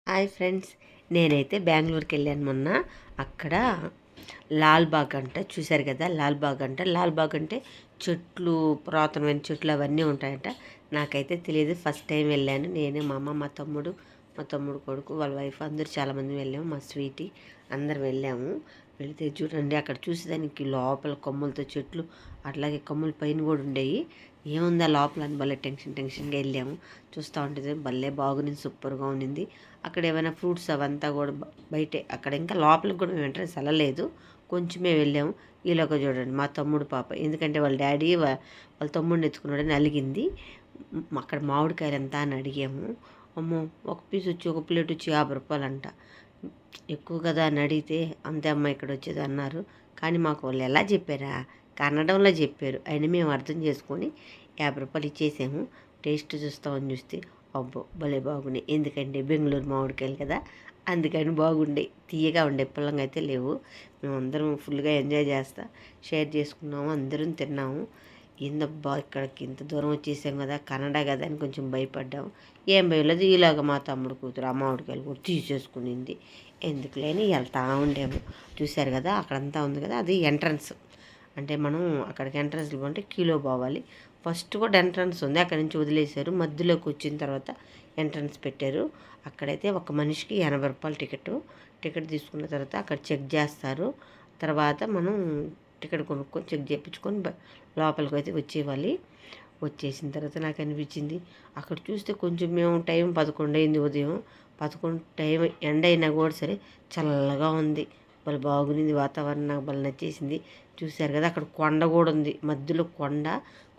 Hi friends, నేనైతే బెంగళూరుకి వెళ్ళాను మొన్న. అక్కడ లాల్బాగ్ అంట, చూశారు కదా. లాల్బాగ్ అంటే చెట్లు, పురాతనమైన చెట్లు అవన్నీ ఉంటాయంట. నాకైతే తెలియదు, ఫస్ట్ టైం వెళ్ళాను. నేను, మా అమ్మ, మా తమ్ముడు కొడుకు, వాళ్ళ వైఫ్, అందరూ చాలామంది వెళ్ళాము. మా స్వీటీ అందరం వెళ్ళాము. వెళితే చూడండి, అక్కడ చూసేదానికి లోపల కొమ్మలతో చెట్లు, అట్లాగే కొమ్మల పైన కూడా ఉండేవి. ఏముందా లోపల అని భలే టెన్షన్గా వెళ్ళాము. చూస్తూ ఉంటుంది, భలే బాగుంది, సూపర్గా ఉండింది. అక్కడ ఏమైనా ఫ్రూట్స్ అవంతా కూడా బయటే. అక్కడ ఇంకా లోపలికి కూడా మేము ఎంట్రెన్స్ వెళ్ళలేదు, కొంచెమే వెళ్ళాము. ఈలోగా చూడండి మా తమ్ముడు పాప, ఎందుకంటే వాళ్ళ డాడీ వాళ్ళ తమ్ముడిని ఎత్తుకున్నాడని అలిగింది. అక్కడ మామిడికాయలు ఎంత అని అడిగాము. అమ్మో, ఒక పీస్ వచ్చి, ఒక ప్లేట్ వచ్చి 50 రూపాయలు అంట. ఎక్కువ కదా అని అడిగితే, అంతే అమ్మ ఇక్కడ వచ్చేది అన్నారు. కానీ మాకు వాళ్ళు ఎలా చెప్పారా, కన్నడంలో చెప్పారు. అయినా మేము అర్థం చేసుకొని 50 రూపాయలు ఇచ్చేసాము. టేస్ట్ చూస్తామని చూస్తే అబ్బో భలే బాగున్నాయి. ఎందుకంటే బెంగళూరు మామిడికాయలు కదా, అందుకని బాగుండే, తీయగా ఉండే, పుల్లంగా అయితే లేవు. మేమందరం ఫుల్గా ఎంజాయ్ చేస్తా షేర్ చేసుకున్నాము, అందరం తిన్నాము. ఏందబ్బా ఇక్కడికి ఇంత దూరం వచ్చేసాం కదా, కన్నడ కదా అని కొంచెం భయపడ్డాము. ఏం భయలేదు. ఈలాగా మా తమ్ముడు కూతురు ఆ మామిడికాయలు కూడా తీసేసుకునింది. ఎందుకులేని వెళ్తా ఉండేము. చూశారు కదా, అక్కడంతా ఉంది కదా, అది ఎంట్రన్స్. అంటే మనం అక్కడికి ఎంట్రన్స్ అంటే కిలో పోవాలి. ఫస్ట్ కూడా ఎంట్రన్స్ ఉంది, అక్కడి నుంచి వదిలేశారు. మధ్యలోకి వచ్చిన తర్వాత ఎంట్రన్స్ పెట్టారు. అక్కడైతే ఒక మనిషికి 80 రూపాయలు టికెట్ తీసుకున్న తర్వాత అక్కడ చెక్ చేస్తారు. తర్వాత మనం టికెట్ కొనుక్కొని చెక్ చేయించుకొని లోపలికి అయితే వచ్చేవాలి. వచ్చేసిన తర్వాత నాకు అనిపించింది, అక్కడ చూస్తే కొంచెం మేము టైం 11 అయింది, ఉదయం 11 టైం, ఎండ అయినా కూడా సరే చల్లగా ఉంది. భలే బాగుంది వాతావరణం, నాకు భలే నచ్చేసింది. చూశారు కదా, అక్కడ కొండ కూడా ఉంది, మధ్యలో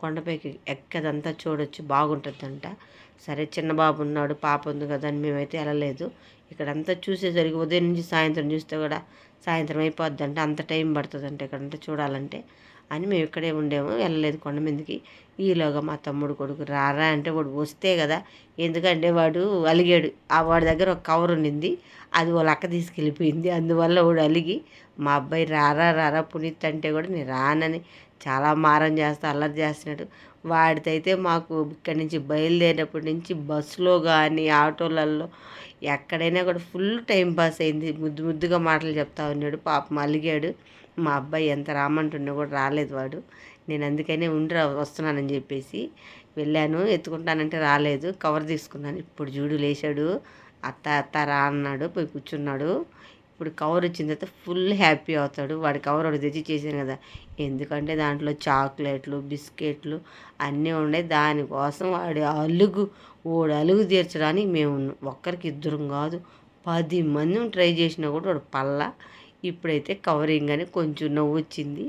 కొండపైకి ఎక్కదంతా చూడొచ్చు, బాగుంటుందంట. సరే చిన్న బాబు ఉన్నాడు, పాప ఉంది కదా అని మేమైతే వెళ్ళలేదు. ఇక్కడంతా చూసేసరికి ఉదయం నుంచి సాయంత్రం చూస్తే కూడా సాయంత్రం అయిపోద్దంట, అంత టైం పడుతుందంట ఇక్కడంతా చూడాలంటే. అని మేము ఇక్కడే ఉండేము, వెళ్ళలేదు కొండ మీదకి. ఈలోగా మా తమ్ముడు కొడుకు రారా అంటే, వాడు వస్తే కదా, ఎందుకంటే వాడు అలిగాడు. వాడి దగ్గర ఒక కవర్ ఉండింది, అది వాళ్ళ అక్క తీసుకెళ్ళిపోయింది. అందువల్ల వాడు అలిగి, మా అబ్బాయి రారా పునీత్ అంటే కూడా నేను రానని చాలా మారం చేస్తా అల్లరి చేస్తున్నాడు. వాడితైతే మాకు ఇక్కడి నుంచి బయలుదేరినప్పటి నుంచి బస్సులో కానీ ఆటోలలో ఎక్కడైనా కూడా ఫుల్ టైం పాస్ అయింది. ముద్దుగా మాటలు చెప్తా ఉన్నాడు, పాపం అలిగాడు. మా అబ్బాయి ఎంత రామంటున్నా కూడా రాలేదు వాడు. నేను అందుకనే వస్తున్నానని చెప్పేసి వెళ్ళాను. ఎత్తుకుంటానంటే రాలేదు, కవర్ తీసుకున్నాను. ఇప్పుడు చూడు లేచాడు, అత్త రా అన్నాడు, పోయి కూర్చున్నాడు. ఇప్పుడు కవర్ వచ్చిన తర్వాత ఫుల్ హ్యాపీ అవుతాడు. వాడి కవర్ ఒకటి తెచ్చి చేశాను కదా, ఎందుకంటే దాంట్లో చాక్లెట్లు, బిస్కెట్లు అన్నీ ఉన్నాయి. దానికోసం వాడు అలుగు తీర్చడానికి మేము ఒక్కరికి ఇద్దరం కాదు 10 మంది ట్రై చేసినా కూడా వాడు పళ్ళ. ఇప్పుడైతే కవరింగ్ అని కొంచెం నవ్వు వచ్చింది.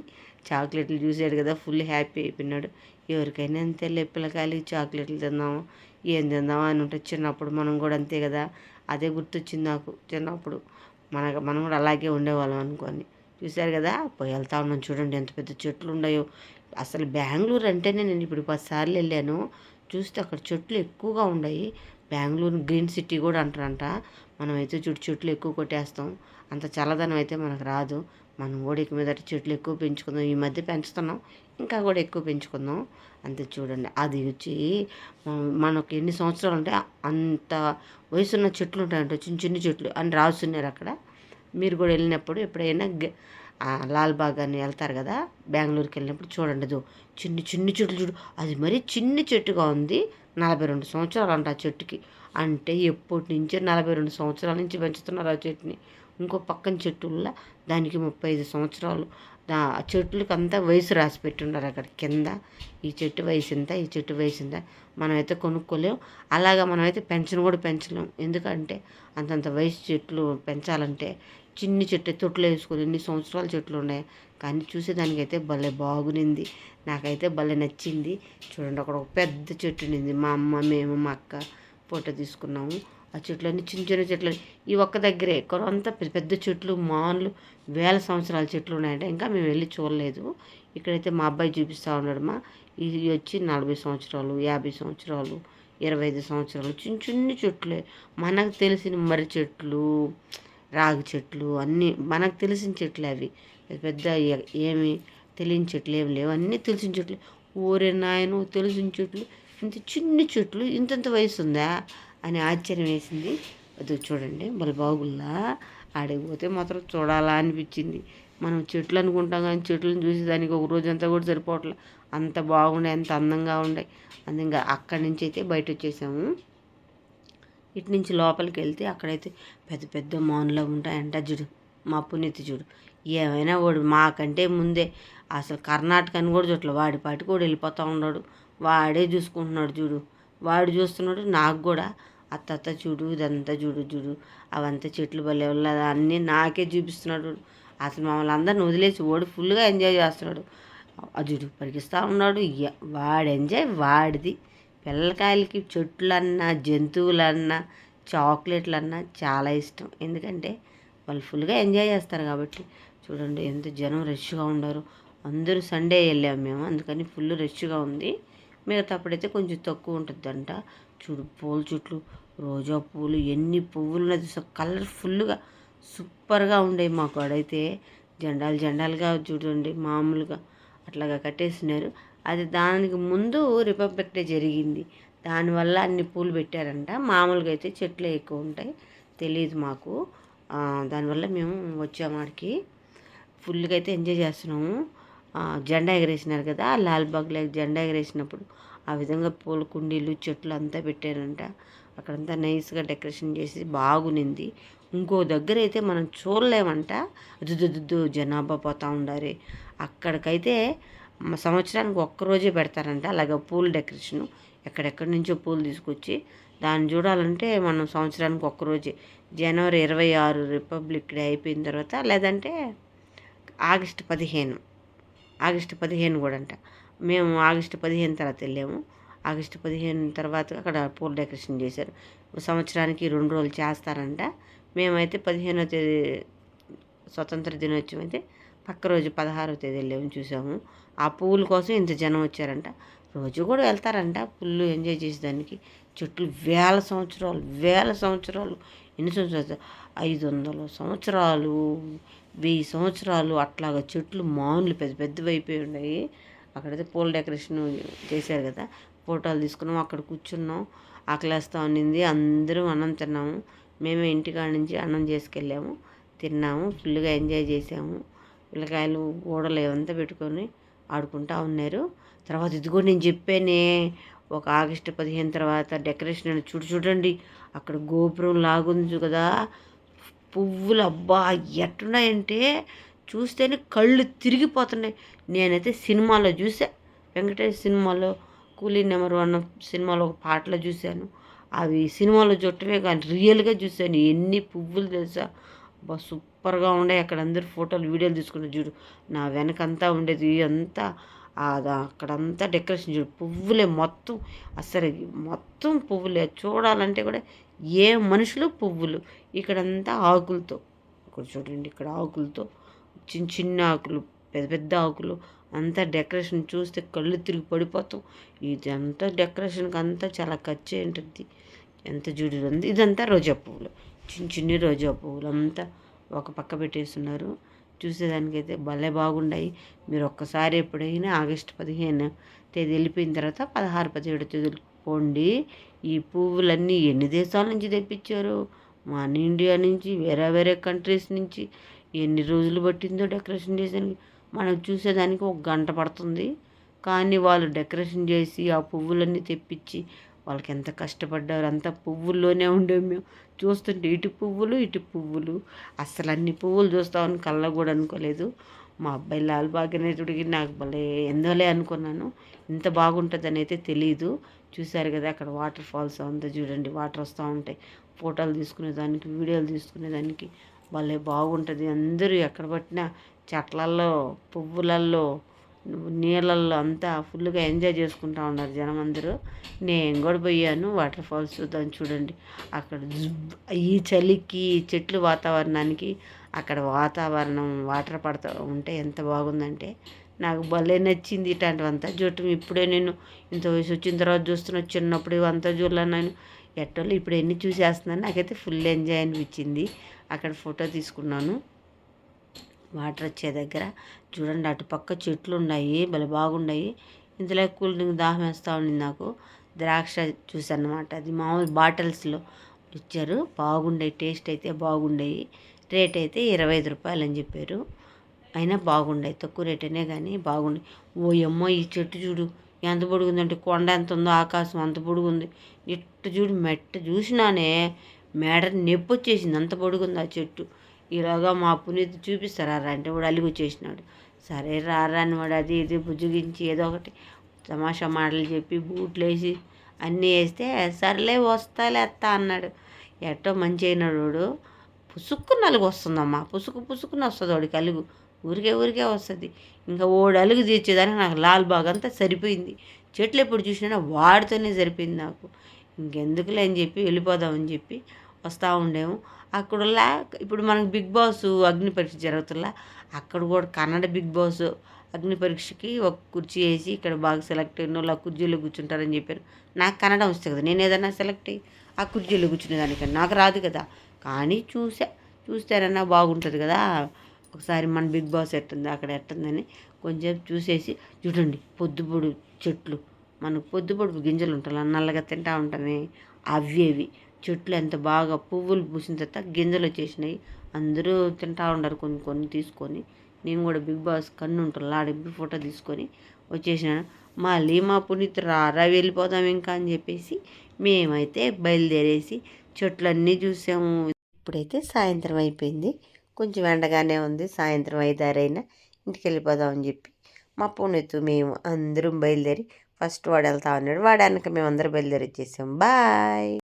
చాక్లెట్లు చూసాడు కదా, ఫుల్ హ్యాపీ అయిపోయినాడు. ఎవరికైనా అంతే, పిల్లకాయలకి చాక్లెట్లు తిందాము, ఏం తిందామా అని ఉంటుంది. చిన్నప్పుడు మనం కూడా అంతే కదా. అదే గుర్తొచ్చింది నాకు, చిన్నప్పుడు మనం కూడా అలాగే ఉండేవాళ్ళం అనుకోని. చూశారు కదా, పోయి వెళ్తా ఉన్నాం. చూడండి ఎంత పెద్ద చెట్లు ఉన్నాయో. అసలు బెంగళూరు అంటేనే, నేను ఇప్పుడు 10 సార్లు వెళ్ళాను. చూస్తే అక్కడ చెట్లు ఎక్కువగా ఉన్నాయి. బెంగళూరు గ్రీన్ సిటీ కూడా అంటారంట. మనమైతే చెట్లు ఎక్కువ కొట్టేస్తాం, అంత చల్లదనం అయితే మనకు రాదు. మనం కూడా ఇక మీదట చెట్లు ఎక్కువ పెంచుకుందాం. ఈ మధ్య పెంచుతున్నాం, ఇంకా కూడా ఎక్కువ పెంచుకుందాం. అంతే చూడండి, అది వచ్చి మనకు ఎన్ని సంవత్సరాలు ఉంటే అంత వయసున్న చెట్లు ఉంటాయంట, చిన్న చెట్లు అని రాస్తున్నారు అక్కడ. మీరు కూడా వెళ్ళినప్పుడు ఎప్పుడైనా లాల్బాగ్ అని వెళ్తారు కదా, బెంగళూరుకి వెళ్ళినప్పుడు చూడండి. చిన్ని చెట్లు చూడు, అది మరీ చిన్ని చెట్టుగా ఉంది. 42 సంవత్సరాలు అంట ఆ చెట్టుకి. అంటే ఎప్పటి నుంచో 42 సంవత్సరాల నుంచి పెంచుతున్నారు ఆ చెట్టుని. ఇంకో పక్కన చెట్టుల్లో దానికి 35 సంవత్సరాలు. ఆ చెట్లకి అంతా వయసు రాసి పెట్టున్నారు అక్కడ కింద. ఈ చెట్టు వయసు ఇంత, ఈ చెట్టు వయసు ఇంత. మనమైతే కొనుక్కోలేం, అలాగా మనమైతే పెంచలేం. ఎందుకంటే అంతంత వయసు చెట్లు పెంచాలంటే చిన్ని చెట్టు తొట్లు వేసుకొని ఎన్ని సంవత్సరాల చెట్లు ఉన్నాయి. కానీ చూసేదానికైతే భలే బాగునింది, నాకైతే భలే నచ్చింది. చూడండి, అక్కడ ఒక పెద్ద చెట్టు ఉండింది. మా అమ్మ, మేము, మా అక్క ఫోటో తీసుకున్నాము. ఆ చెట్లన్నీ చిన్న చెట్లు. ఈ ఒక్క దగ్గరే కొంత పెద్ద చెట్లు, మాన్లు, వేల సంవత్సరాల చెట్లు ఉన్నాయంటే. ఇంకా మేము వెళ్ళి చూడలేదు. ఇక్కడైతే మా అబ్బాయి చూపిస్తూ ఉన్నాడు. ఇది వచ్చి 40 సంవత్సరాలు, 50 సంవత్సరాలు, 25 సంవత్సరాలు, చిన్ని చెట్లే. మనకు తెలిసిన మర్రి చెట్లు, రాగి చెట్లు అన్నీ మనకు తెలిసిన చెట్లు అవి. పెద్ద ఏమి తెలియని చెట్లు ఏమి లేవు, అన్నీ తెలిసిన చెట్లు. ఊరే నాయను, తెలిసిన చెట్లు ఇంత చిన్ని చెట్లు ఇంతంత వయసు ఉందా అని ఆశ్చర్యం వేసింది. అది చూడండి బలబాగుల్లా. ఆడిపోతే మాత్రం చూడాలా అనిపించింది. మనం చెట్లు అనుకుంటాం కానీ చెట్లను చూసేదానికి ఒక రోజంతా కూడా సరిపోవట్లే. అంత బాగుండే, అంత అందంగా ఉండే. అందంగా అక్కడి నుంచి అయితే బయట వచ్చేసాము. ఇటు నుంచి లోపలికి వెళ్తే అక్కడైతే పెద్ద పెద్ద మౌన్లో ఉంటాయంట. చూడు మా పునీతి చూడు, ఏమైనా వాడు మాకంటే ముందే అసలు కర్ణాటక అని కూడా చూడలే, వాడి పాటి కూడా వెళ్ళిపోతూ ఉన్నాడు. వాడే చూసుకుంటున్నాడు చూడు, వాడు చూస్తున్నాడు. నాకు కూడా అత్త చూడు, ఇదంతా చూడు చూడు, అవంతా చెట్లు భలే వల్ల అన్నీ నాకే చూపిస్తున్నాడు. అసలు మమ్మల్ని అందరిని వదిలేసి వాడు ఫుల్గా ఎంజాయ్ చేస్తున్నాడు. అజుడు పరిగిస్తూ ఉన్నాడు. వాడు ఎంజాయ్ వాడిది. పిల్లకాయలకి చెట్లన్నా జంతువులన్నా చాక్లెట్లన్నా చాలా ఇష్టం. ఎందుకంటే వాళ్ళు ఫుల్గా ఎంజాయ్ చేస్తారు కాబట్టి. చూడండి ఎంత జనం రష్గా ఉన్నారు. అందరూ సండే వెళ్ళాము మేము, అందుకని ఫుల్ రష్గా ఉంది. మిగతా అప్పుడైతే కొంచెం తక్కువ ఉంటుందంట. చూడు పూల చెట్లు, రోజా పూలు, ఎన్ని పువ్వులు ఉన్నది, కలర్ఫుల్గా సూపర్గా ఉండేవి. మాకు అడైతే జెండాలుగా చూడండి మామూలుగా అట్లాగా కట్టేసినారు. అది దానికి ముందు రిపబ్లిక్ డే జరిగింది, దానివల్ల అన్ని పూలు పెట్టారంట. మామూలుగా అయితే చెట్లు ఎక్కువ ఉంటాయి, తెలియదు మాకు. దానివల్ల మేము వచ్చాము ఆడికి. ఫుల్గా అయితే ఎంజాయ్ చేస్తున్నాము. జెండా ఎగరేసినారు కదా, లాల్బాగ్లో జెండా ఎగరేసినప్పుడు ఆ విధంగా పూల కుండీలు చెట్లు అంతా పెట్టారంట. అక్కడంతా నైస్గా డెకరేషన్ చేసి బాగునింది. ఇంకో దగ్గర అయితే మనం చూడలేమంట, దుద్దు జనాభా పోతూ ఉండాలి. అక్కడికైతే సంవత్సరానికి ఒక్కరోజే పెడతారంట అలాగ పూల డెకరేషను. ఎక్కడెక్కడి నుంచో పూలు తీసుకొచ్చి దాన్ని చూడాలంటే మనం సంవత్సరానికి ఒక్కరోజే, జనవరి 26 రిపబ్లిక్ డే అయిపోయిన తర్వాత, లేదంటే ఆగస్టు 15 కూడా అంట. మేము ఆగస్టు 15 తర్వాత వెళ్ళాము. ఆగస్టు 15 తర్వాత అక్కడ పూల డెకరేషన్ చేశారు. సంవత్సరానికి 2 రోజులు చేస్తారంట. మేమైతే 15వ తేదీ స్వతంత్ర దినోత్సవం అయితే పక్క రోజు 16వ తేదీ వెళ్ళాము, చూసాము. ఆ పువ్వుల కోసం ఇంత జనం వచ్చారంట. రోజు కూడా వెళ్తారంట ఫుల్ ఎంజాయ్ చేసేదానికి. చెట్లు వేల సంవత్సరాలు, ఎన్ని సంవత్సరాలు, 500 సంవత్సరాలు, 1000 సంవత్సరాలు అట్లాగా చెట్లు మామూలు పెద్ద పెద్దవి అయిపోయి ఉన్నాయి. అక్కడైతే పూల డెకరేషన్ చేశారు కదా, ఫోటోలు తీసుకున్నాము. అక్కడ కూర్చున్నాం, ఆకలేస్తూ ఉన్నింది. అందరూ అన్నం తిన్నాము. మేమే ఇంటికాడ నుంచి అన్నం చేసుకెళ్ళాము, తిన్నాము, ఫుల్గా ఎంజాయ్ చేసాము. పిల్లకాయలు గోడలు ఏమంతా పెట్టుకొని ఆడుకుంటూ ఉన్నారు. తర్వాత ఇది కూడా నేను చెప్పానే, ఒక ఆగస్టు 15 తర్వాత డెకరేషన్ అని చూడండి. అక్కడ గోపురం లాగుంది కదా, పువ్వులు అబ్బా ఎట్టున్నాయంటే చూస్తేనే కళ్ళు తిరిగిపోతున్నాయి. నేనైతే సినిమాలో చూసా, వెంకటేష్ సినిమాలో కూలీ నెంబర్ 1 సినిమాలో ఒక పాటలో చూశాను. అవి సినిమాలో చూడటమే కానీ రియల్గా చూశాను. ఎన్ని పువ్వులు తెలుసా, అబ్బా సూపర్గా ఉండే. అక్కడ అందరూ ఫోటోలు వీడియోలు తీసుకున్నారు చూడు. నా వెనకంతా ఉండేది అంతా అక్కడంతా డెకరేషన్ చూడు, పువ్వులే మొత్తం. అసలు మొత్తం పువ్వులే, చూడాలంటే కూడా ఏ మనుషులు పువ్వులు. ఇక్కడంతా ఆకులతో, ఇక్కడ చూడండి, ఇక్కడ ఆకులతో చిన్న చిన్న ఆకులు, పెద్ద పెద్ద ఆకులు, అంతా డెకరేషన్ చూస్తే కళ్ళు తిరిగి పడిపోతాం. ఇదంతా డెకరేషన్కి అంతా చాలా ఖర్చు ఉంటుంది. ఎంత చూడు, ఇదంతా రోజా పువ్వులు, చిన్న రోజా పువ్వులు అంతా ఒక పక్క పెట్టేస్తున్నారు. చూసేదానికైతే భలే బాగున్నాయి. మీరు ఒక్కసారి ఎప్పుడైనా ఆగస్టు 15 తేదీ వెళ్ళిపోయిన తర్వాత 16, 17 తేదీలు పోండి. ఈ పువ్వులన్నీ ఎన్ని దేశాల నుంచి తెప్పించారు, మన ఇండియా నుంచి, వేరే కంట్రీస్ నుంచి. ఎన్ని రోజులు పట్టిందో డెకరేషన్ చేసేదానికి. మనం చూసేదానికి 1 గంట పడుతుంది, కానీ వాళ్ళు డెకరేషన్ చేసి ఆ పువ్వులన్నీ తెప్పించి వాళ్ళకి ఎంత కష్టపడ్డారు. అంతా పువ్వుల్లోనే ఉండేవి. మేము చూస్తుంటే ఇటు పువ్వులు, అసలు అన్ని పువ్వులు చూస్తామని కళ్ళ కూడా అనుకోలేదు. మా అబ్బాయి లాల్బాగ్ అనేటికి నాకు భలే ఎందోలే అనుకున్నాను, ఇంత బాగుంటుందని అయితే తెలీదు. చూశారు కదా అక్కడ వాటర్ ఫాల్స్ అంతా చూడండి, వాటర్ వస్తూ ఉంటాయి. ఫోటోలు తీసుకునేదానికి, వీడియోలు తీసుకునేదానికి భలే బాగుంటుంది. అందరూ ఎక్కడ పట్టినా చెట్లల్లో, పువ్వులల్లో, నీళ్ళల్లో అంతా ఫుల్గా ఎంజాయ్ చేసుకుంటూ ఉన్నారు జనం అందరూ. నేను కూడా పోయాను వాటర్ ఫాల్స్ చూద్దాం. చూడండి అక్కడ ఈ చలికి చెట్లు వాతావరణానికి అక్కడ వాతావరణం వాటర్ పడుతూ ఉంటే ఎంత బాగుందంటే నాకు భలే నచ్చింది. ఇట్లాంటివంతా చూడటం ఇప్పుడే నేను ఇంత వయసు వచ్చిన తర్వాత చూస్తున్నా, చిన్నప్పుడు ఇవంతా చూడలేను నేను. ఎట్టోళ్ళు ఇప్పుడు ఎన్ని చూసేస్తున్నాను. నాకైతే ఫుల్ ఎంజాయ్ అనిపించింది. అక్కడ ఫోటో తీసుకున్నాను వాటర్ వచ్చే దగ్గర. చూడండి అటుపక్క చెట్లు ఉన్నాయి, భలే బాగున్నాయి. ఇంతలో కూల్ డ్రింక్ దాహం వేస్తూ ఉండింది నాకు. ద్రాక్ష జ్యూస్ అన్నమాట, అది మామూలు బాటిల్స్లో ఇచ్చారు. బాగుండేవి, టేస్ట్ అయితే బాగుండేవి. రేట్ అయితే 25 రూపాయలు అని చెప్పారు. అయినా బాగుండాయి, తక్కువ రేట్ అనే కానీ బాగుండే. ఓయమ్మో ఈ చెట్టు చూడు ఎంత పొడుగుందంటే, కొండ ఎంత ఉందో ఆకాశం అంత పొడుగుంది. ఇట్టు చూడు మెట్ట చూసినానే మెడ నొప్పి వచ్చేసింది, అంత పొడుగుంది ఆ చెట్టు. ఈలోగా మా పునీత్ చూపిస్తారా అంటే వాడు అలిగి వచ్చేసినాడు. సరే రారాని వాడు అది ఇది బుజ్జగించి ఏదో ఒకటి తమాషా మాటలు చెప్పి బూట్లు వేసి అన్నీ వేస్తే సర్లే వస్తాలే అత్త అన్నాడు. ఎట్టో మంచి అయినాడు వాడు. పుసుక్కు నలుగు వస్తుందమ్మా, పుసుకుని వస్తుంది వాడికి అలుగు, ఊరికే వస్తుంది. ఇంకా ఓడి అలుగు తీర్చేదానికి నాకు లాల్ బాగ్ అంతా సరిపోయింది. చెట్లు ఎప్పుడు చూసినా వాడితోనే సరిపోయింది నాకు. ఇంకెందుకులే అని చెప్పి వెళ్ళిపోదామని చెప్పి వస్తూ ఉండేము. అక్కడలా ఇప్పుడు మనకు బిగ్ బాస్ అగ్ని పరీక్ష జరుగుతుందా, అక్కడ కూడా కన్నడ బిగ్ బాస్ అగ్ని పరీక్షకి ఒక కుర్చీ వేసి ఇక్కడ బాగా సెలెక్ట్ అయిన వాళ్ళు ఆ కుర్చీలో కూర్చుంటారని చెప్పారు. నాకు కన్నడ వస్తుంది కదా, నేను ఏదైనా సెలెక్ట్ అయ్యి ఆ కుర్చీలో కూర్చునేదానికని నాకు రాదు కదా. కానీ చూస్తారన్నా బాగుంటుంది కదా. ఒకసారి మన బిగ్ బాస్ ఎట్టుంది అక్కడ ఎట్టుందని కొంచెం చూసేసి చూడండి. పొద్దుపొడు చెట్లు, మనకు పొద్దుపొడుపు గింజలు ఉంటాయి నల్లగా తింటూ ఉంటామే, అవి చెట్లు ఎంత బాగా పువ్వులు పూసిన తర్వాత గింజలు వచ్చేసినాయి. అందరూ తింటూ ఉండరు కొన్ని కొన్ని తీసుకొని. నేను కూడా బిగ్ బాస్ కన్ను ఉంటాను ఆడికి ఫోటో తీసుకొని వచ్చేసినాను. మళ్ళీ మా పునీత్ రారా వెళ్ళిపోదాం ఇంకా అని చెప్పేసి మేమైతే బయలుదేరేసి చెట్లన్నీ చూసాము. ఇప్పుడైతే సాయంత్రం అయిపోయింది, కొంచెం ఎండగానే ఉంది. సాయంత్రం 5-6 అయినా ఇంటికి వెళ్ళిపోదామని చెప్పి మా పునీత్ మేము అందరం బయలుదేరి, ఫస్ట్ వాడు వెళ్తా ఉన్నాడు, వాడు వెనక మేము అందరం బయలుదేరి వచ్చేసాం. బాయ్.